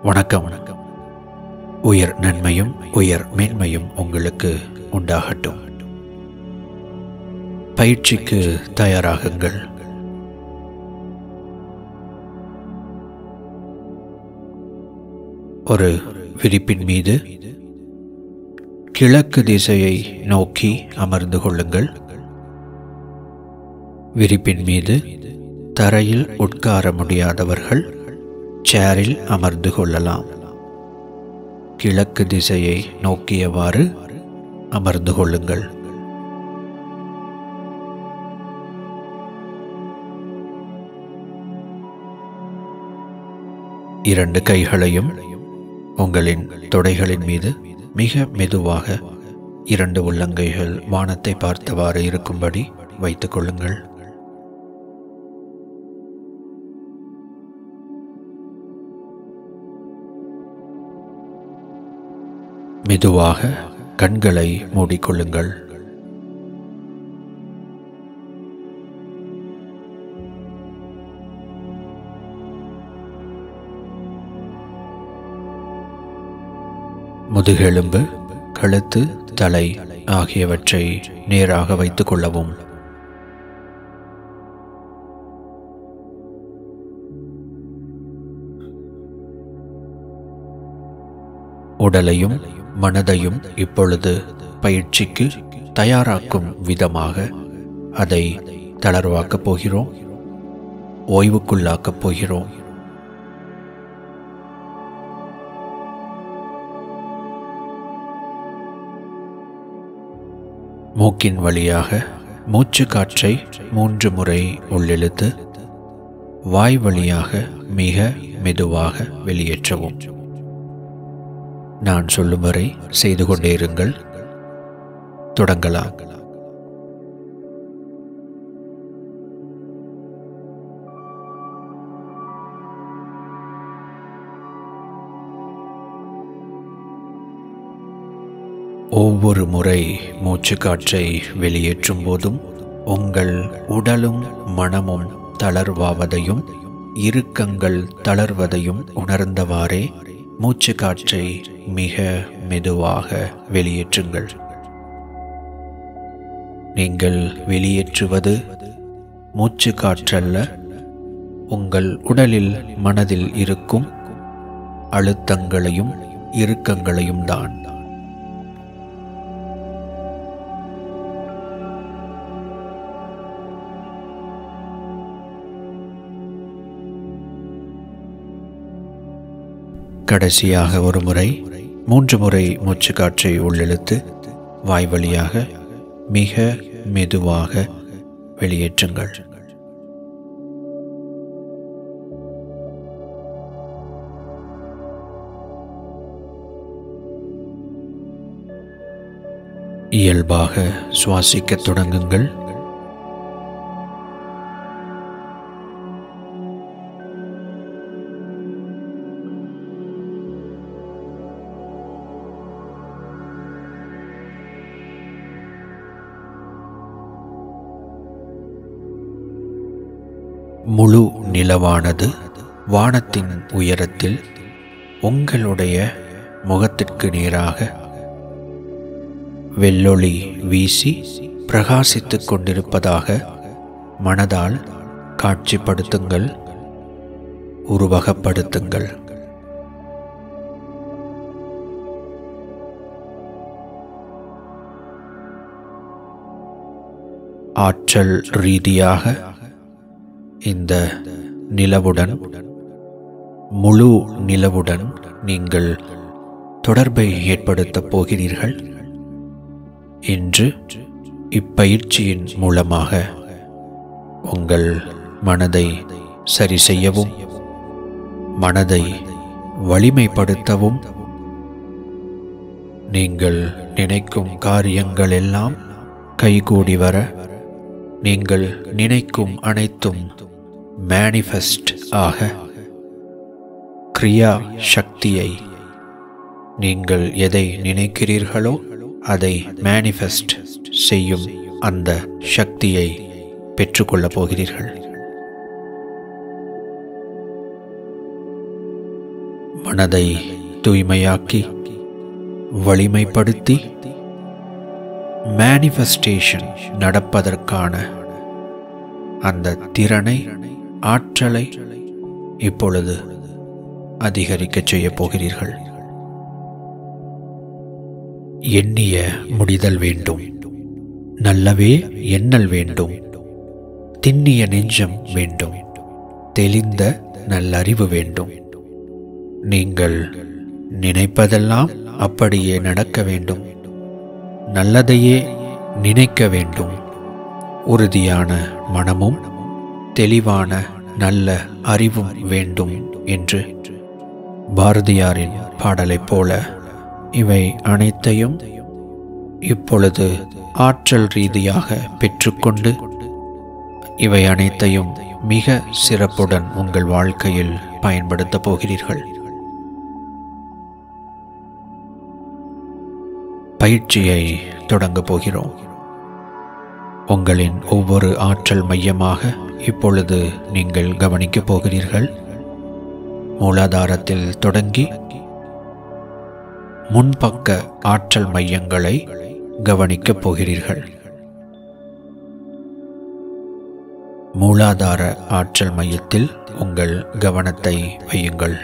வணக்கம். உயர் நன்மையும் உயர் மேன்மையும் உங்களுக்கு உண்டாகட்டும். பயிற்சிக்கு தயாராகுங்கள். ஒரு விரிப்பின் மீது கிழக்கு திசையை நோக்கி அமர்ந்து கொள்ளுங்கள். விரிப்பின் மீது தரையில் உட்கார முடியாதவர்கள் சேரில் அமர்ந்து கொள்ளலாம். கிழக்கு திசையை நோக்கியவாறு அமர்ந்து கொள்ளுங்கள். இரண்டு கைகளையும் உங்களின் தொடைகளின் மீது மிக மெதுவாக இரண்டு உள்ளங்கைகள் வானத்தை பார்த்தவாறு இருக்கும்படி வைத்துக் கொள்ளுங்கள். மெதுவாக கண்களை மூடிக்கொள்ளுங்கள். முதுகெலும்பு, கழுத்து, தலை ஆகியவற்றை நேராக வைத்துக் கொள்ளவும். உடலையும் மனதையும் இப்பொழுது பயிற்சிக்கு தயாராக்கும் விதமாக அதை தளர்வாக்கப் போகிறோம், ஓய்வுக்குள்ளாக்கப் போகிறோம். மூக்கின் வழியாக மூச்சு காற்றை 3 முறை உள்ளிழுத்து வாய் வழியாக மிக மெதுவாக வெளியேற்றவும். நான் சொல்லும் வரை செய்து கொண்டே இருங்கள். தொடங்கலாம். ஒவ்வொரு முறை மூச்சு காற்றை வெளியேற்றும் போதும் உங்கள் உடலும் மனமும் தளர்வாவதையும் இறுக்கங்கள் தளர்வதையும் உணர்ந்தவாறே மூச்சு காற்றை மிக மெதுவாக வெளியேற்றுங்கள். நீங்கள் வெளியேற்றுவது மூச்சு காற்றல்ல, உங்கள் உடலில் மனதில் இருக்கும் அழுத்தங்களையும் இறுக்கங்களையும் தான். கடைசியாக ஒரு முறை 3 முறை மூச்சு காற்றை உள்ளிழுத்து வாய் வழியாக மிக மெதுவாக வெளியேற்றுங்கள். இயல்பாக சுவாசிக்கத் தொடங்குங்கள். முழு நிலவானது வானத்தின் உயரத்தில் உங்களுடைய முகத்திற்கு நேராக வெள்ளொளி வீசி பிரகாசித்துக் கொண்டிருப்பதாக மனதால் காட்சிப்படுத்துங்கள், உருவகப்படுத்துங்கள். ஆற்றல் ரீதியாக இந்த நிலவுடன், முழு நிலவுடன் நீங்கள் தொடர்பை ஏற்படுத்தப் போகிறீர்கள். இன்று இப்பயிற்சியின் மூலமாக உங்கள் மனதை சரி செய்யவும், மனதை வலிமைப்படுத்தவும், நீங்கள் நினைக்கும் காரியங்கள் எல்லாம் கைகூடி வர, நீங்கள் நினைக்கும் அனைத்தும் மேனிஃபெஸ்ட் ஆக, கிரியா சக்தியை, நீங்கள் எதை நினைக்கிறீர்களோ அதை மேனிஃபெஸ்ட் செய்யும் அந்த சக்தியை பெற்றுக்கொள்ளப் போகிறீர்கள். மனதை தூய்மையாக்கி வலிமைப்படுத்தி மேனிஃபெஸ்டேஷன் நடப்பதற்கான அந்த திறனை, ஆற்றலை இப்பொழுது அதிகரிக்கச் செய்யப் போகிறீர்கள். எண்ணிய முடிதல் வேண்டும், நல்லவே எண்ணல் வேண்டும், திண்ணிய நெஞ்சம் வேண்டும், தெளிந்த நல்லறிவு வேண்டும். நீங்கள் நினைப்பதெல்லாம் அப்படியே நடக்க வேண்டும், நல்லதையே நினைக்க வேண்டும். உறுதியான மனமும் தெளிவான நல்ல அறிவும் வேண்டும் என்று பாரதியாரின் பாடலைப் போல இவை அனைத்தையும் இப்பொழுது ஆற்றல் ரீதியாக பெற்றுக்கொண்டு இவை அனைத்தையும் மிக சிறப்புடன் உங்கள் வாழ்க்கையில் பயன்படுத்தப் போகிறீர்கள். பயிற்சியை தொடங்கப் போகிறோம். உங்களின் ஒவ்வொரு ஆற்றல் மையமாக இப்பொழுது நீங்கள் கவனிக்கப் போகிறீர்கள். மூலாதாரத்தில் தொடங்கி முன்பக்க ஆற்றல் மையங்களை கவனிக்கப் போகிறீர்கள். மூலாதார ஆற்றல் மையத்தில் உங்கள் கவனத்தை வையுங்கள்.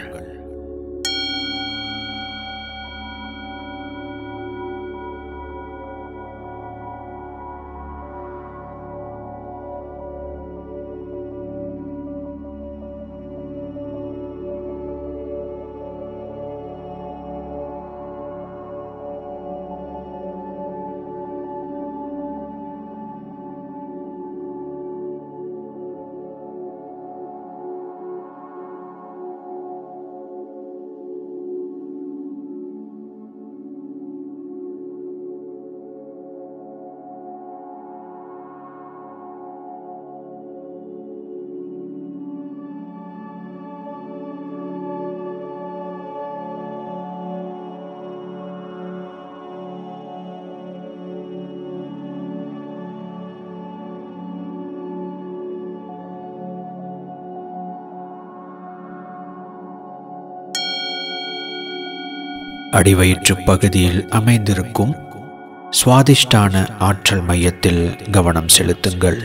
அடிவயிற்று பகுதியில் அமைந்திருக்கும் சுவாதிஷ்டான ஆற்றல் மையத்தில் கவனம் செலுத்துங்கள்.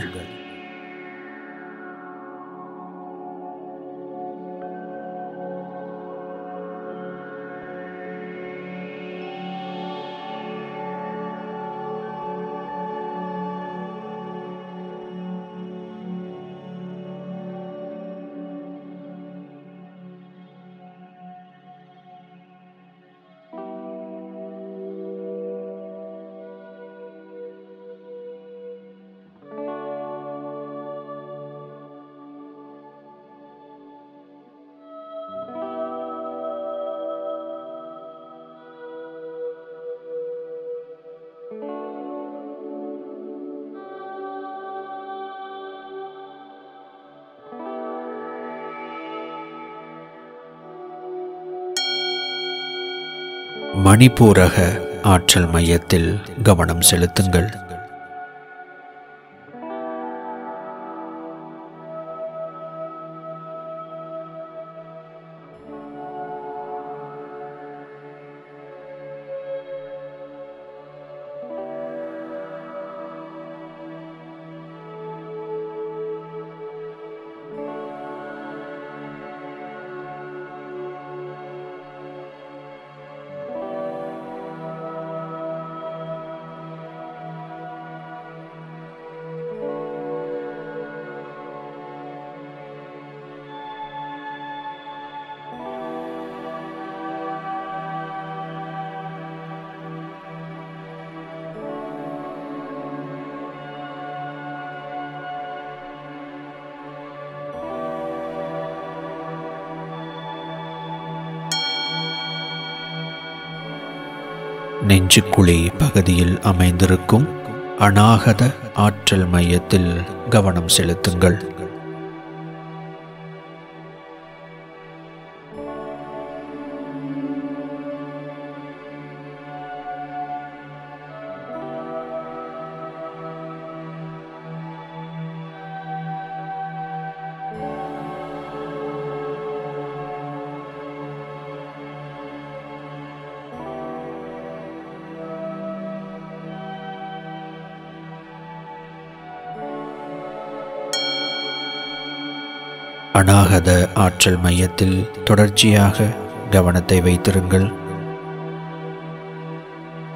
மணிப்பூரக ஆற்றல் மையத்தில் கவனம் செலுத்துங்கள். நெஞ்சுக்குழி பகுதியில் அமைந்திருக்கும் அநாகத ஆற்றல் மையத்தில் கவனம் செலுத்துங்கள். அநாகத ஆற்றல் மையத்தில் தொடர்ச்சியாக கவனத்தை வைத்திருங்கள்.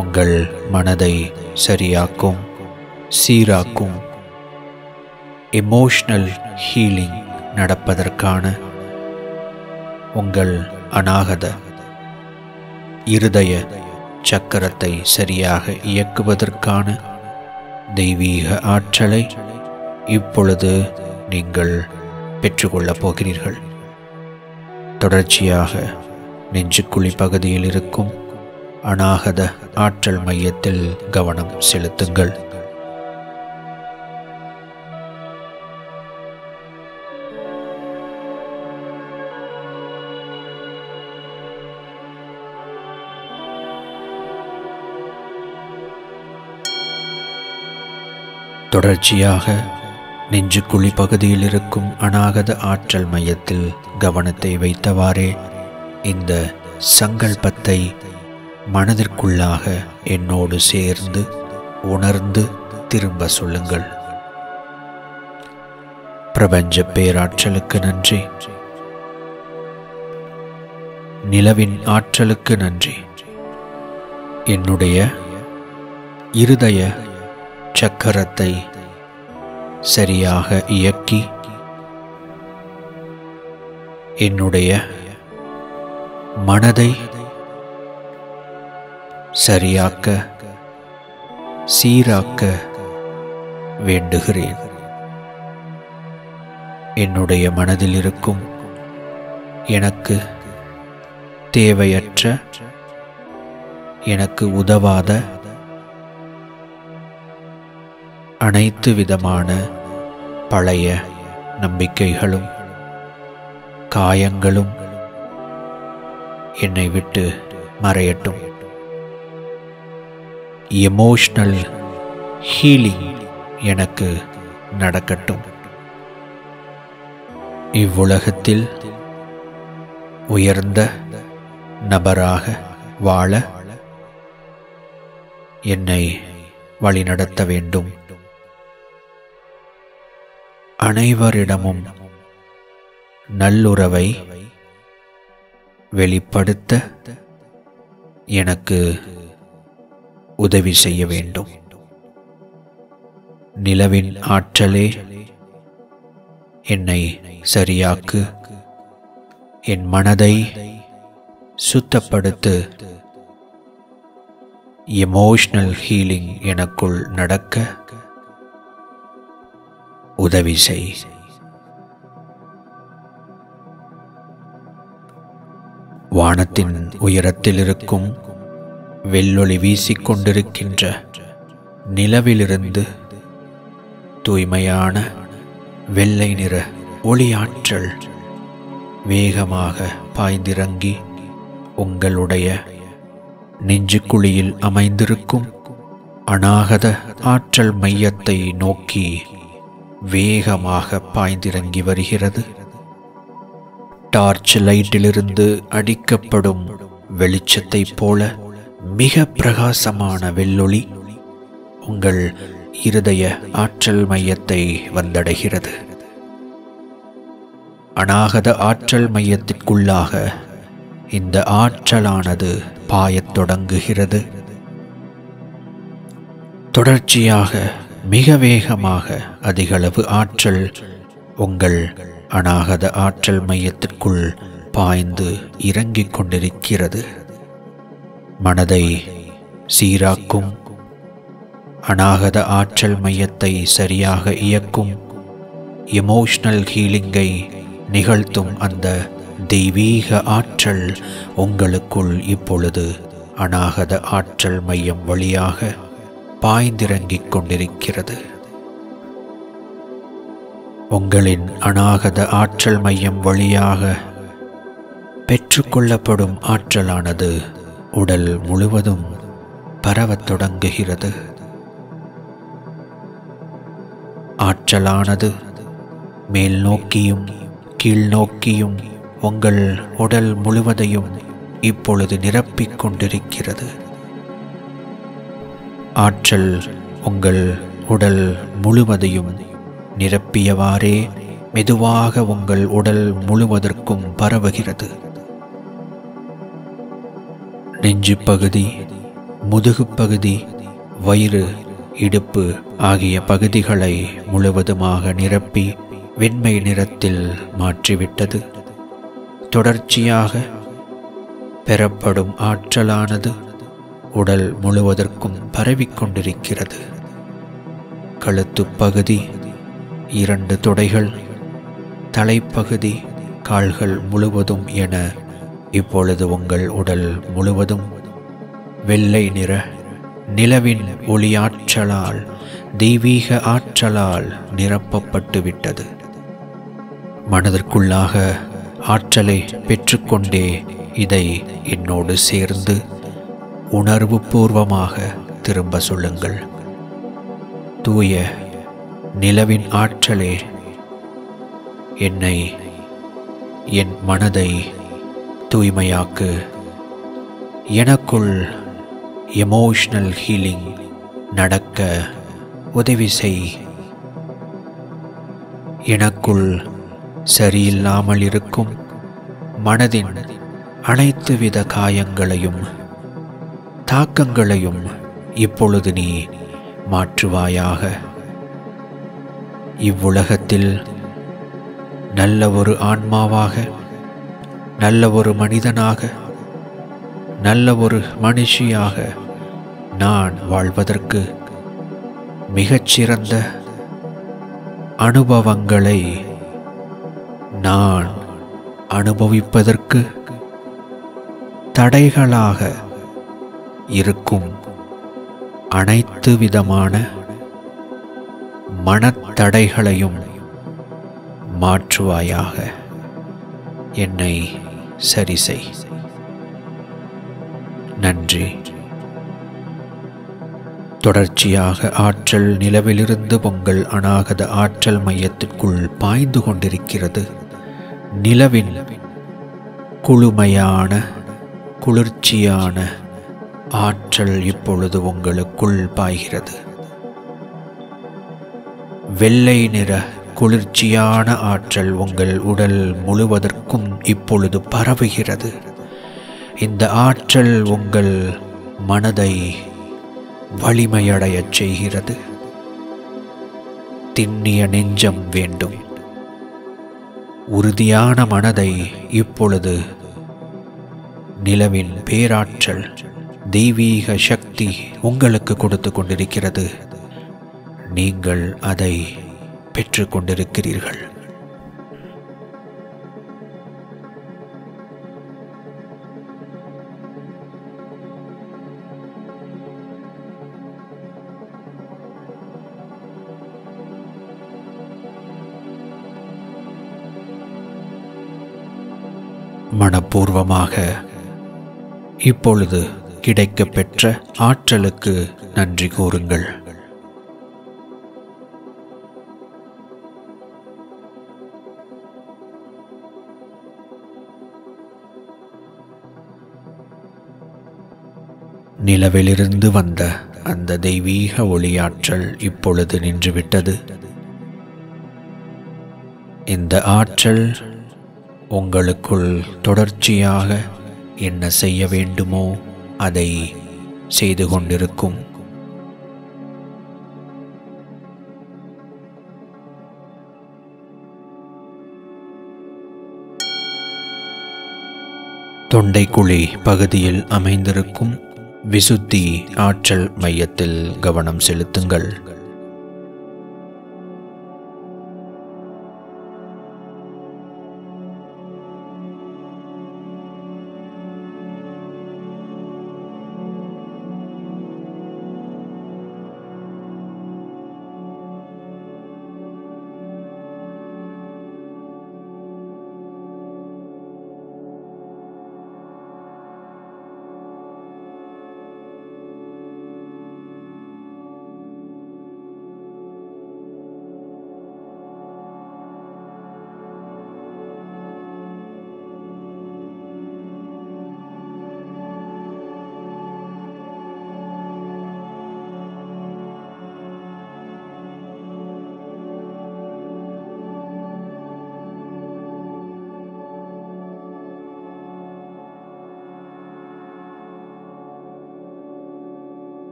உங்கள் மனதை சரியாக்கும், சீராக்கும் எமோஷனல் ஹீலிங் நடப்பதற்கான, உங்கள் அநாகத இருதய சக்கரத்தை சரியாக இயக்குவதற்கான தெய்வீக ஆற்றலை இப்பொழுது நீங்கள் பெற்றுக்கொள்ளப் போகிறீர்கள். தொடர்ச்சியாக நெஞ்சுக்குழி பகுதியில் இருக்கும் அநாகத ஆற்றல் மையத்தில் கவனம் செலுத்துங்கள். தொடர்ச்சியாக நெஞ்சுக்குழி பகுதியில் இருக்கும் அநாகத ஆற்றல் மையத்தில் கவனத்தை வைத்தவாறே இந்த சங்கல்பத்தை மனதிற்குள்ளாக என்னோடு சேர்ந்து உணர்ந்து திரும்ப சொல்லுங்கள். பிரபஞ்ச பேராற்றலுக்கு நன்றி, நிலவின் ஆற்றலுக்கு நன்றி. என்னுடைய இருதய சக்கரத்தை சரியாக இயக்கி என்னுடைய மனதை சரியாக்க, சீராக்க வேண்டுகிறேன். என்னுடைய மனதில் இருக்கும் எனக்கு தேவையற்ற, எனக்கு உதவாத அனைத்து விதமான பழைய நம்பிக்கைகளும் காயங்களும் என்னை விட்டு மறையட்டும். எமோஷனல் ஹீலிங் எனக்கு நடக்கட்டும். இவ்வுலகத்தில் உயர்ந்த நபராக வாழ என்னை வழிநடத்த வேண்டும். அனைவரிடமும் நல்லுறவை வெளிப்படுத்த எனக்கு உதவி செய்ய வேண்டும். நிலவின் ஆற்றலே என்னை சரியாக்கு, என் மனதை சுத்தப்படுத்து. எமோஷனல் ஹீலிங் எனக்குள் நடக்க உதவி செய். வானத்தின் உயரத்தில் இருக்கும் வெள்ளொளி வீசிக்கொண்டிருக்கின்ற நிலவிலிருந்து தூய்மையான வெள்ளை நிற ஒளியாற்றல் வேகமாக பாய்ந்திறங்கி உங்களுடைய நெஞ்சுக்குழியில் அமைந்திருக்கும் அநாகத ஆற்றல் மையத்தை நோக்கி வேகமாக பாய்ந்திறங்கி வருகிறது. டார்ச் லைட்டிலிருந்து அடிக்கப்படும் வெளிச்சத்தைப் போல மிக பிரகாசமான வெள்ளொளி உங்கள் இருதய ஆற்றல் மையத்தை வந்தடைகிறது. அநாகத ஆற்றல் மையத்திற்குள்ளாக இந்த ஆற்றலானது பாயத் தொடங்குகிறது. தொடர்ச்சியாக மிக வேகமாக அதிகளவு ஆற்றல் உங்கள் அநாகத ஆற்றல் மையத்திற்குள் பாய்ந்து இறங்கிக் கொண்டிருக்கிறது. மனதை சீராக்கும், அநாகத ஆற்றல் மையத்தை சரியாக இயக்கும், எமோஷனல் ஹீலிங்கை நிகழ்த்தும் அந்த தெய்வீக ஆற்றல் உங்களுக்குள் இப்பொழுது அநாகத ஆற்றல் மையம் வழியாக பாய்ந்திறங்கிக் கொண்டிருக்கிறது. உங்களின் அநாகத ஆற்றல் மையம் வழியாக பெற்றுக்கொள்ளப்படும் ஆற்றலானது உடல் முழுவதும் பரவத் தொடங்குகிறது. ஆற்றலானது மேல் நோக்கியும் கீழ் நோக்கியும் உங்கள் உடல் முழுவதையும் இப்பொழுது நிரப்பிக் கொண்டிருக்கிறது. ஆற்றல் உங்கள் உடல் முழுவதையும் நிரப்பியவாறே மெதுவாக உங்கள் உடல் முழுவதற்கும் பரவுகிறது. நெஞ்சு பகுதி, முதுகு பகுதி, வயிறு, இடுப்பு ஆகிய பகுதிகளை முழுவதுமாக நிரப்பி வெண்மை நிறத்தில் மாற்றிவிட்டது. தொடர்ச்சியாக பெறப்படும் ஆற்றலானது உடல் முழுவதற்கும் பரவிக்கொண்டிருக்கிறது. கழுத்து பகுதி, 2 தொடைகள், தலைப்பகுதி, கால்கள் முழுவதும் என இப்பொழுது உங்கள் உடல் முழுவதும் வெள்ளை நிற நிலவின் ஒளியாற்றலால், தெய்வீக ஆற்றலால் நிரப்பப்பட்டு விட்டது. மனதிற்குள்ளாக ஆற்றலை பெற்றுக்கொண்டே இதை என்னோடு சேர்ந்து உணர்வு பூர்வமாக திரும்ப சொல்லுங்கள். தூய நிலவின் ஆற்றலே, என்னை, என் மனதை தூய்மையாக்கு. எனக்குள் எமோஷனல் ஹீலிங் நடக்க உதவி செய். எனக்குள் சரியில்லாமல் இருக்கும் மனதின் அனைத்து வித காயங்களையும் தாக்கங்களையும் இப்பொழுது நீ மாற்றுவாயாக. இவ்வுலகத்தில் நல்ல ஒரு ஆன்மாவாக, நல்ல ஒரு மனிதனாக, நல்ல ஒரு மனுஷியாக நான் வாழ்வதற்கு மிகச்சிறந்த அனுபவங்களை நான் அனுபவிப்பதற்கு தடைகளாக இருக்கும் அனைத்து விதமான மனத்தடைகளையும் மாற்றுவாயாக. என்னை சரி செய். நன்றி. தொடர்ச்சியாக ஆற்றல் நிலவிலிருந்து உங்கள் அநாகத ஆற்றல் மையத்திற்குள் பாய்ந்து கொண்டிருக்கிறது. நிலவின் குளுமையான, குளிர்ச்சியான ஆற்றல் இப்பொழுது உங்களுக்குள் பாய்கிறது. வெள்ளை நிற குளிர்ச்சியான ஆற்றல் உங்கள் உடல் முழுவதற்கும் இப்பொழுது பரவுகிறது. இந்த ஆற்றல் உங்கள் மனதை வலிமையடையச் செய்கிறது. திண்ணிய நெஞ்சம் வேண்டும். உறுதியான மனதை இப்பொழுது நிலவின் பேராற்றல், தெய்வீக சக்தி உங்களுக்கு கொடுத்து கொண்டிருக்கிறது. நீங்கள் அதை பெற்றுக் கொண்டிருக்கிறீர்கள். மனப்பூர்வமாக இப்பொழுது கிடைக்கப்பெற்ற ஆற்றலுக்கு நன்றி கூறுங்கள். நிலவிலிருந்து வந்த அந்த தெய்வீக ஒளியாற்றல் இப்பொழுது நின்றுவிட்டது. இந்த ஆற்றல் உங்களுக்குள் தொடர்ச்சியாக என்ன செய்ய வேண்டுமோ அதை செய்து கொண்டிருக்கும். தொண்டைக்குழி பகுதியில் அமைந்திருக்கும் விசுத்தி ஆற்றல் மையத்தில் கவனம் செலுத்துங்கள்.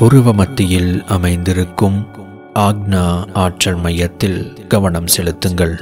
புருவ மத்தியில் அமைந்திருக்கும் ஆக்னா ஆற்றல் மையத்தில் கவனம் செலுத்துங்கள்.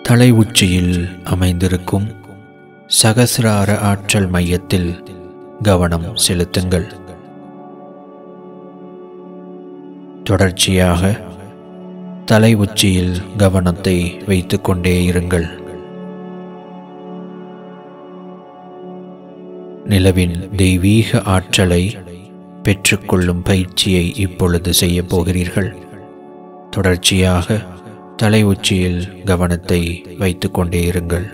தலை உச்சியில் அமைந்திருக்கும் சகசிரார ஆற்றல் மையத்தில் கவனம் செலுத்துங்கள். தொடர்ச்சியாக தலை உச்சியில் கவனத்தை வைத்துக் கொண்டே இருங்கள். நிலவின் தெய்வீக ஆற்றலை பெற்றுக்கொள்ளும் பயிற்சியை இப்பொழுது செய்ய போகிறீர்கள். தொடர்ச்சியாக தலை உச்சியில் கவனத்தை வைத்துக் கொண்டே இருங்கள்.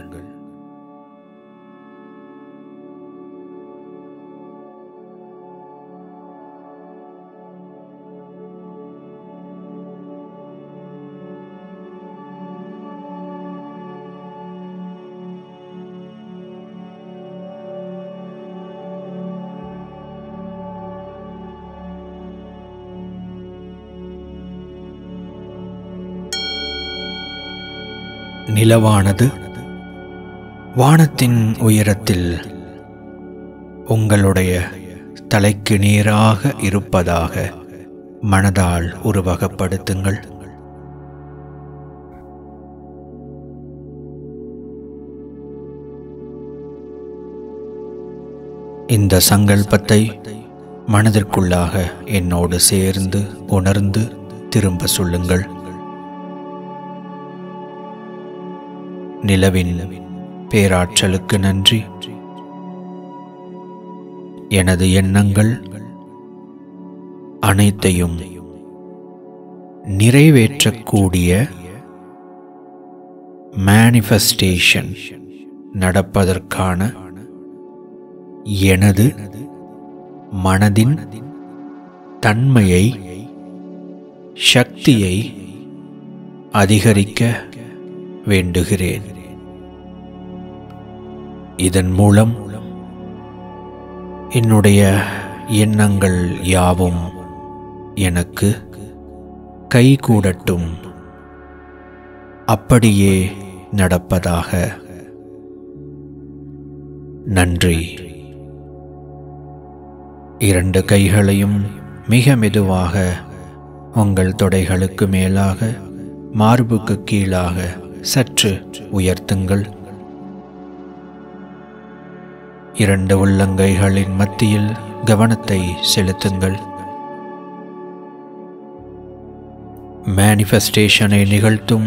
நிலவானது வானத்தின் உயரத்தில் உங்களுடைய தலைக்கு நேராக இருப்பதாக மனதால் உருவகப்படுத்துங்கள். இந்த சங்கல்பத்தை மனதிற்குள்ளாக என்னோடு சேர்ந்து உணர்ந்து திரும்ப சொல்லுங்கள். நிலவின் பேராற்றலுக்கு நன்றி. எனது எண்ணங்கள் அனைத்தையும் நிறைவேற்றக்கூடிய மேனிஃபெஸ்டேஷன் நடப்பதற்கான எனது மனதின் தன்மையை, சக்தியை அதிகரிக்க வேண்டுகிறேன். இதன் மூலம் என்னுடைய எண்ணங்கள் யாவும் எனக்கு கைகூடட்டும். அப்படியே நடப்பதாக. நன்றி. இரண்டு கைகளையும் மிக மெதுவாக உங்கள் தொடைகளுக்கு மேலாக, மார்புக்கு கீழாக சற்று உயர்த்துங்கள். இரண்டு உள்ளங்கைகளின் மத்தியில் கவனத்தை செலுத்துங்கள். மேனிஃபெஸ்டேஷனை நிகழ்த்தும்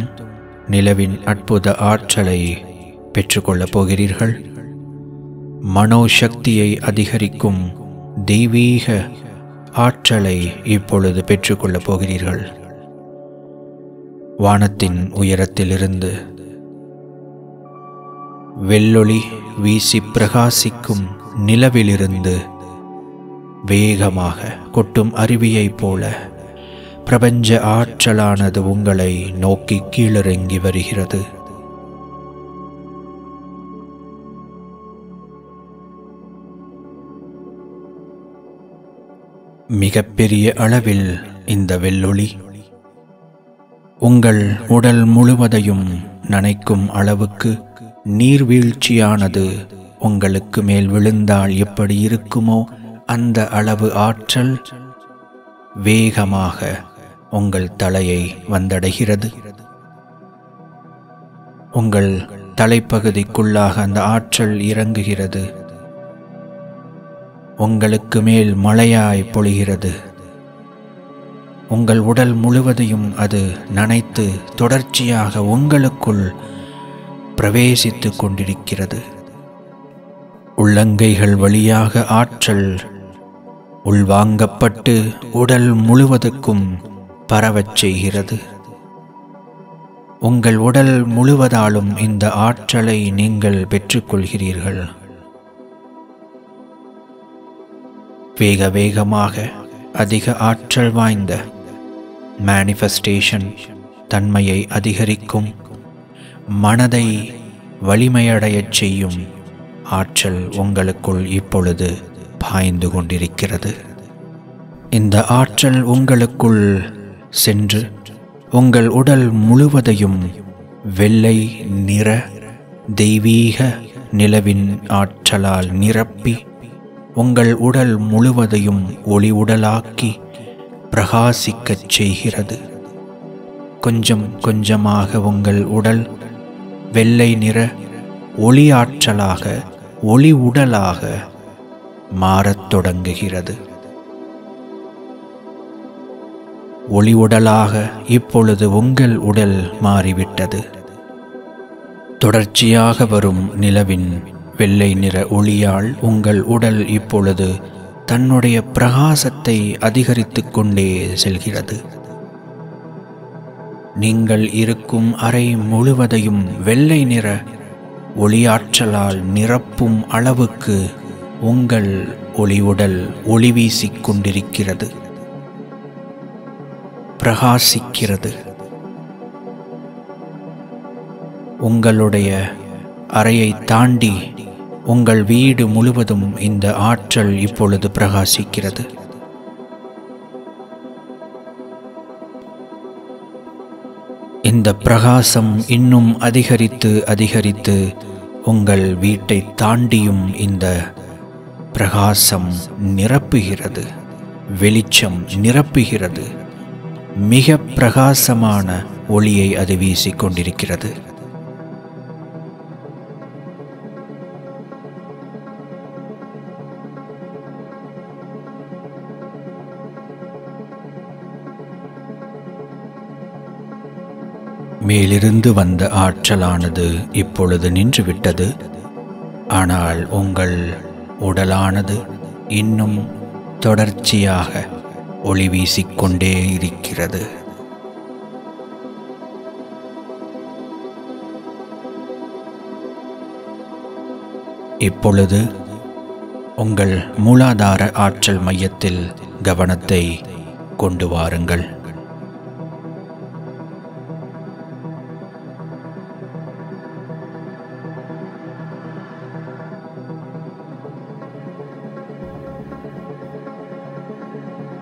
நிலவின் அற்புத ஆற்றலை பெற்றுக்கொள்ளப் போகிறீர்கள். மனோசக்தியை அதிகரிக்கும் தெய்வீக ஆற்றலை இப்பொழுது பெற்றுக்கொள்ளப் போகிறீர்கள். வானத்தின் உயரத்திலிருந்து வெள்ளொளி வீசி பிரகாசிக்கும் நிலவிலிருந்து வேகமாக கொட்டும் அருவியைப் போல பிரபஞ்ச ஆற்றலானது உங்களை நோக்கி கீழிறங்கி வருகிறது. மிகப்பெரிய அளவில் இந்த வெள்ளொளி உங்கள் உடல் முழுவதையும் நனைக்கும் அளவுக்கு நீர்வீழ்ச்சியானது உங்களுக்கு மேல் விழுந்தால் எப்படி இருக்குமோ அந்த அளவு ஆற்றல் வேகமாக உங்கள் தலையை வந்தடைகிறது. உங்கள் தலைப்பகுதிக்குள்ளாக அந்த ஆற்றல் இறங்குகிறது. உங்களுக்கு மேல் மழையாய் பொழிகிறது. உங்கள் உடல் முழுவதையும் அது நனைத்து தொடர்ச்சியாக உங்களுக்குள் பிரவேசித்து கொண்டிருக்கிறது. உள்ளங்கைகள் வழியாக ஆற்றல் உள்வாங்கப்பட்டு உடல் முழுவதுக்கும் பரவச் செய்கிறது. உங்கள் உடல் முழுவதாலும் இந்த ஆற்றலை நீங்கள் பெற்றுக்கொள்கிறீர்கள். வேக வேகமாக அதிக ஆற்றல் வாய்ந்த மேனிஃபெஸ்டேஷன் தன்மையை அதிகரிக்கும், மனதை வலிமையடையச் செய்யும் ஆற்றல் உங்களுக்குள் இப்பொழுது பாய்ந்து கொண்டிருக்கிறது. இந்த ஆற்றல் உங்களுக்குள் சென்று உங்கள் உடல் முழுவதையும் வெள்ளை நிற தெய்வீக நிலவின் ஆற்றலால் நிரப்பி உங்கள் உடல் முழுவதையும் ஒளி உடலாக்கி பிரகாசிக்கச் செய்கிறது. கொஞ்சம் கொஞ்சமாக உங்கள் உடல் வெள்ளை நிற ஒளி ஆற்றலாக ஒளி உடலாக மாறத் தொடங்குகிறது. ஒளி உடலாக இப்பொழுது உங்கள் உடல் மாறிவிட்டது. தொடர்ச்சியாக வரும் நிலவின் வெள்ளை நிற ஒளியால் உங்கள் உடல் இப்பொழுது தன்னுடைய பிரகாசத்தை அதிகரித்து கொண்டே செல்கிறது. நீங்கள் இருக்கும் அறை முழுவதையும் வெள்ளை நிற ஒளியாற்றலால் நிரப்பும் அளவுக்கு உங்கள் ஒளி உடல் ஒளி வீசிக் கொண்டிருக்கிறது, பிரகாசிக்கிறது. உங்களுடைய அறையை தாண்டி உங்கள் வீடு முழுவதும் இந்த ஆற்றல் இப்பொழுது பிரகாசிக்கிறது. இந்த பிரகாசம் இன்னும் அதிகரித்து அதிகரித்து உங்கள் வீட்டை தாண்டியும் இந்த பிரகாசம் நிரப்புகிறது, வெளிச்சம் நிரப்புகிறது. மிக பிரகாசமான ஒளியை அது வீசிக்கொண்டிருக்கிறது. மேலிருந்து வந்த ஆற்றலானது இப்பொழுது நின்றுவிட்டது. ஆனால் உங்கள் உடலானது இன்னும் தொடர்ச்சியாக ஒளி வீசிக்கொண்டே இருக்கிறது. இப்பொழுது உங்கள் மூலாதார ஆற்றல் மையத்தில் கவனத்தை கொண்டு வாருங்கள்.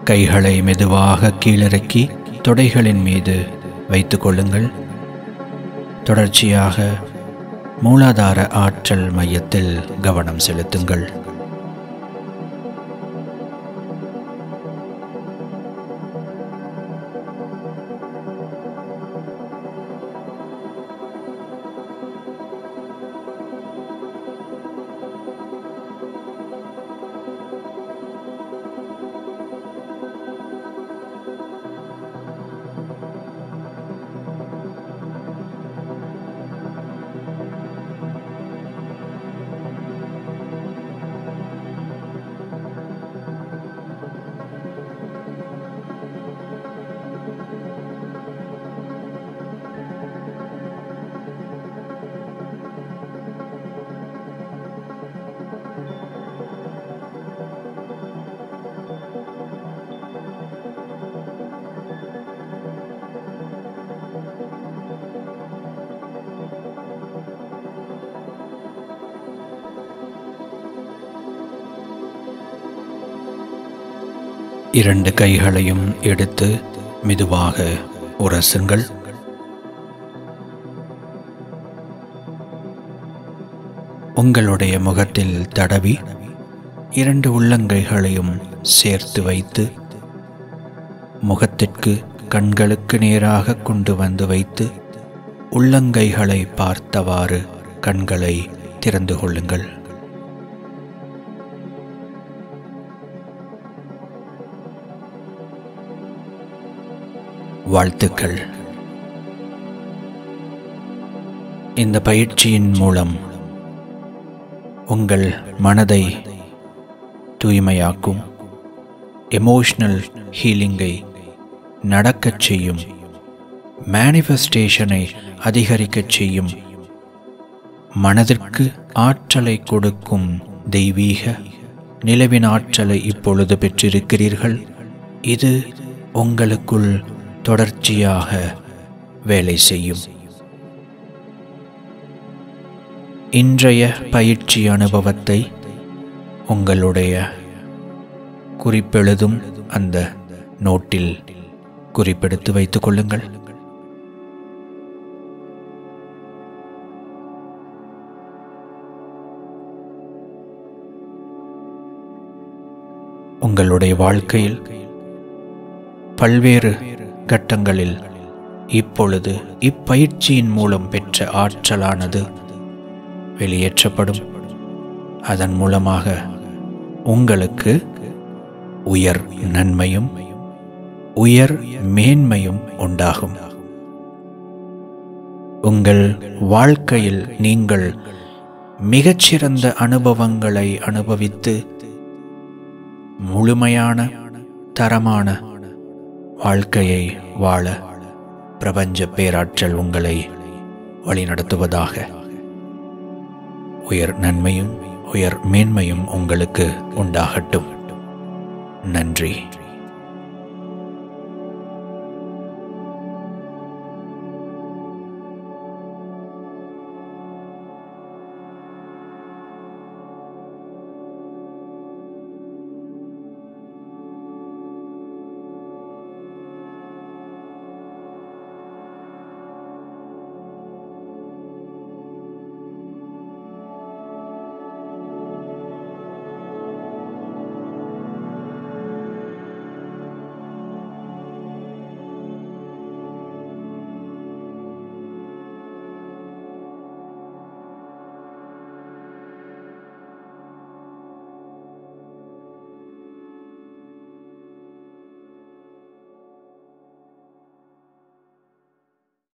கைகளை மெதுவாக கீழிறக்கி தொடைகளின் மீது வைத்துக் கொள்ளுங்கள். தொடர்ச்சியாக மூலாதார ஆற்றல் மையத்தில் கவனம் செலுத்துங்கள். இரண்டு கைகளையும் எடுத்து மெதுவாக உரசுங்கள். உங்களுடைய முகத்தில் தடவி இரண்டு உள்ளங்கைகளையும் சேர்த்து வைத்து முகத்திற்கு கண்களுக்கு நேராக கொண்டு வந்து வைத்து உள்ளங்கைகளை பார்த்தவாறு கண்களை திறந்து கொள்ளுங்கள். வாழ்த்துக்கள். இந்த பயிற்சியின் மூலம் உங்கள் மனதை தூய்மையாக்கும், எமோஷனல் ஹீலிங்கை நடக்கச் செய்யும், மேனிஃபெஸ்டேஷனை அதிகரிக்கச் செய்யும், மனதிற்கு ஆற்றலை கொடுக்கும் தெய்வீக நிலவின் ஆற்றலை இப்பொழுது பெற்றிருக்கிறீர்கள். இது உங்களுக்குள் தொடர்ச்சியாக வேலை செய்யும். இன்றைய பயிற்சி அனுபவத்தை உங்களுடைய குறிப்பெழுதும் அந்த நோட்டில் குறிப்பெடுத்து வைத்துக் கொள்ளுங்கள். உங்களுடைய வாழ்க்கையில் பல்வேறு கட்டங்களில் இப்பொழுது இப்பயிற்சியின் மூலம் பெற்ற ஆற்றலானது வெளியேற்றப்படும். அதன் மூலமாக உங்களுக்கு உயர் நன்மையும் உயர் மேன்மையும் உண்டாகும். உங்கள் வாழ்க்கையில் நீங்கள் மிகச்சிறந்த அனுபவங்களை அனுபவித்து முழுமையான தரமான வாழ்க்கையை வாழ பிரபஞ்ச பேராற்றல் உங்களை வழிநடத்துவதாக. உயர் நன்மையும் உயர் மேன்மையும் உங்களுக்கு உண்டாகட்டும். நன்றி.